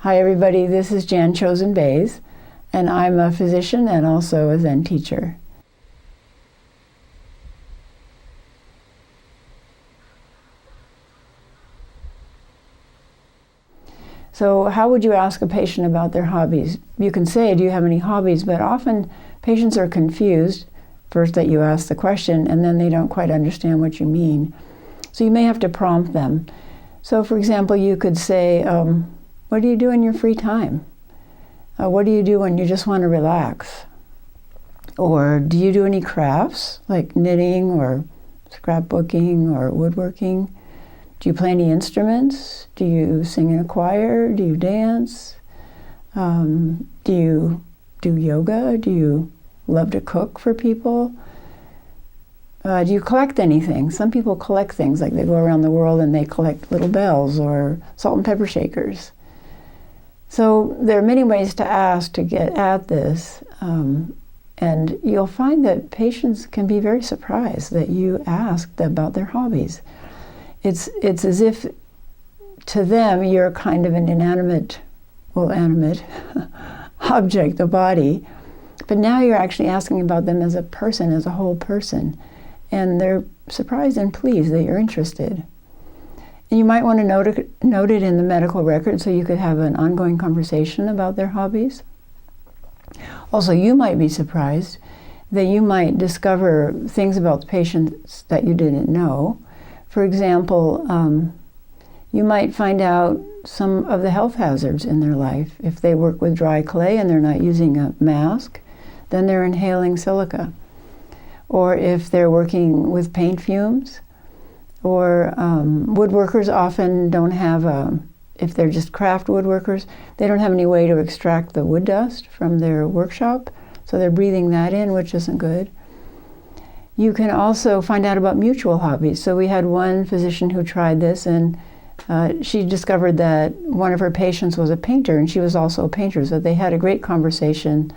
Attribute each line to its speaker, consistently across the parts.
Speaker 1: Hi everybody, this is Jan Chosen Bays, and I'm a physician and also a Zen teacher. So how would you ask a patient about their hobbies? You can say, do you have any hobbies? But often patients are confused, first that you ask the question, and then they don't quite understand what you mean. So you may have to prompt them. So for example, you could say, what do you do in your free time? What do you do when you just want to relax? Or do you do any crafts, like knitting or scrapbooking or woodworking? Do you play any instruments? Do you sing in a choir? Do you dance? Do you do yoga? Do you love to cook for people? Do you collect anything? Some people collect things, like they go around the world and they collect little bells or salt and pepper shakers. So there are many ways to ask to get at this, and you'll find that patients can be very surprised that you asked about their hobbies. It's as if to them you're kind of an animate object, a body, but now you're actually asking about them as a person, as a whole person, and they're surprised and pleased that you're interested. And you might want to note it in the medical record so you could have an ongoing conversation about their hobbies. Also, you might be surprised that you might discover things about the patients that you didn't know. For example, you might find out some of the health hazards in their life. If they work with dry clay and they're not using a mask, then they're inhaling silica. Or if they're working with paint fumes, or woodworkers often don't have if they're just craft woodworkers, they don't have any way to extract the wood dust from their workshop, so they're breathing that in, which isn't good. You can also find out about mutual hobbies. So we had one physician who tried this, and she discovered that one of her patients was a painter, and she was also a painter. So they had a great conversation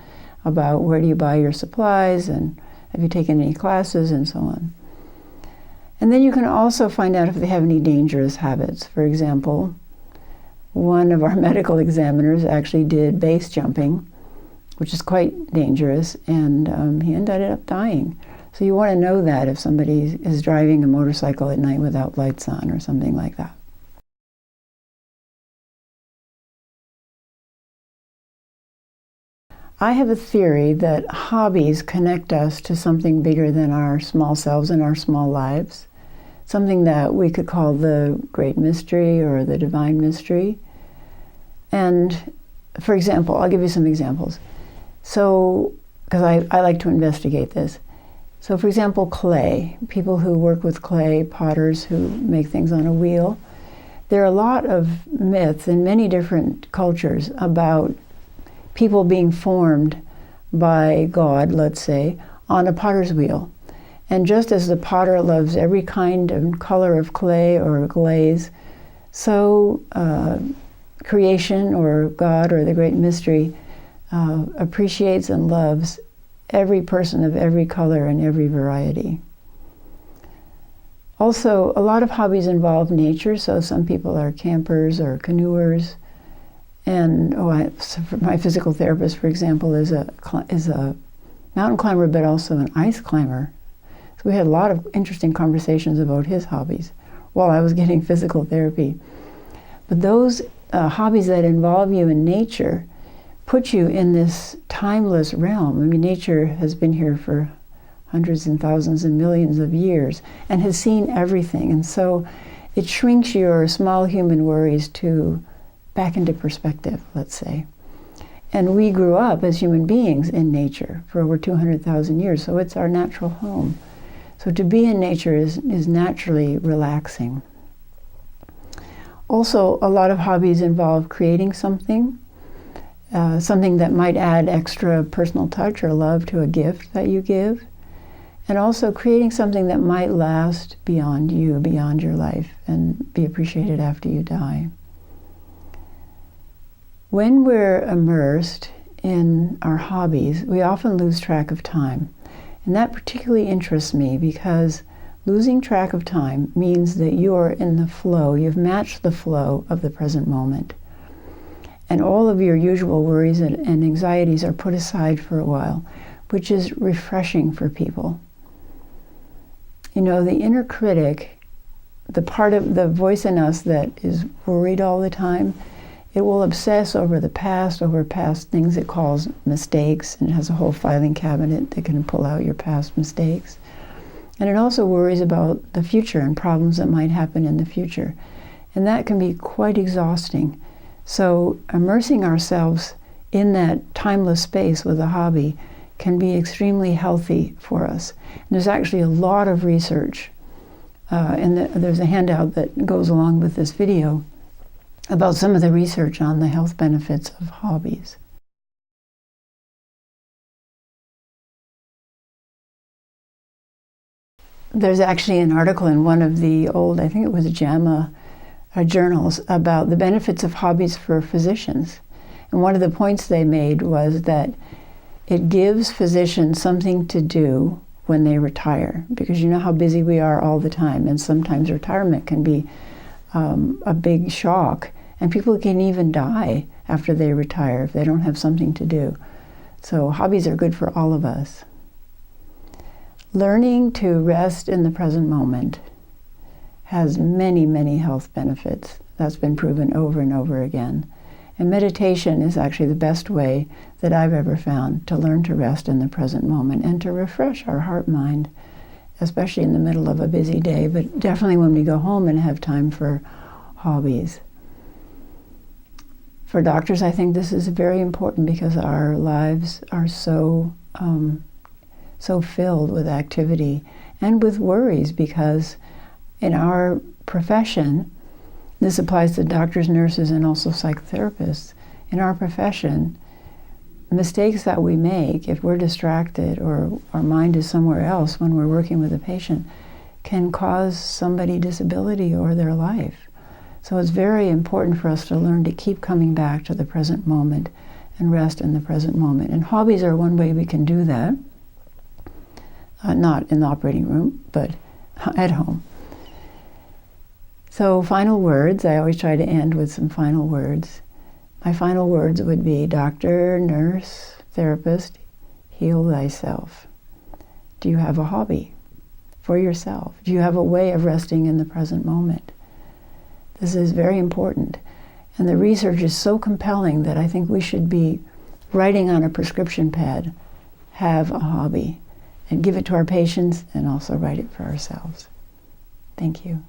Speaker 1: about where do you buy your supplies, and have you taken any classes, and so on. And then you can also find out if they have any dangerous habits. For example, one of our medical examiners actually did base jumping, which is quite dangerous, and he ended up dying. So you want to know that if somebody is driving a motorcycle at night without lights on or something like that. I have a theory that hobbies connect us to something bigger than our small selves and our small lives, something that we could call the great mystery or the divine mystery. And for example, I'll give you some examples. So, because I like to investigate this. So for example, clay, people who work with clay, potters who make things on a wheel. There are a lot of myths in many different cultures about people being formed by God, let's say, on a potter's wheel. And just as the potter loves every kind and color of clay or glaze, so creation or God or the great mystery appreciates and loves every person of every color and every variety. Also, a lot of hobbies involve nature, so some people are campers or canoers. And my physical therapist, for example, is a mountain climber, but also an ice climber. So we had a lot of interesting conversations about his hobbies while I was getting physical therapy. But those hobbies that involve you in nature put you in this timeless realm. I mean, nature has been here for hundreds and thousands and millions of years and has seen everything. And so it shrinks your small human worries back into perspective, let's say. And we grew up as human beings in nature for over 200,000 years, so it's our natural home. So to be in nature is naturally relaxing. Also, a lot of hobbies involve creating something that might add extra personal touch or love to a gift that you give, and also creating something that might last beyond you, beyond your life, and be appreciated after you die. When we're immersed in our hobbies, we often lose track of time. And that particularly interests me because losing track of time means that you're in the flow, you've matched the flow of the present moment. And all of your usual worries and anxieties are put aside for a while, which is refreshing for people. You know, the inner critic, the part of the voice in us that is worried all the time, it will obsess over past things it calls mistakes, and it has a whole filing cabinet that can pull out your past mistakes. And it also worries about the future and problems that might happen in the future. And that can be quite exhausting. So immersing ourselves in that timeless space with a hobby can be extremely healthy for us. And there's actually a lot of research, and there's a handout that goes along with this video about some of the research on the health benefits of hobbies. There's actually an article in one of the old, I think it was JAMA journals, about the benefits of hobbies for physicians. And one of the points they made was that it gives physicians something to do when they retire, because you know how busy we are all the time, and sometimes retirement can be a big shock, and people can even die after they retire if they don't have something to do. So hobbies are good for all of us. Learning to rest in the present moment has many, many health benefits. That's been proven over and over again. And meditation is actually the best way that I've ever found to learn to rest in the present moment and to refresh our heart-mind, especially in the middle of a busy day, but definitely when we go home and have time for hobbies. For doctors, I think this is very important because our lives are so filled with activity and with worries, because in our profession, this applies to doctors, nurses, and also psychotherapists. In our profession, mistakes that we make, if we're distracted or our mind is somewhere else when we're working with a patient, can cause somebody disability or their life. So it's very important for us to learn to keep coming back to the present moment and rest in the present moment. And hobbies are one way we can do that. Not in the operating room, but at home. So final words, I always try to end with some final words. My final words would be, doctor, nurse, therapist, heal thyself. Do you have a hobby for yourself? Do you have a way of resting in the present moment? This is very important. And the research is so compelling that I think we should be writing on a prescription pad, have a hobby, and give it to our patients and also write it for ourselves. Thank you.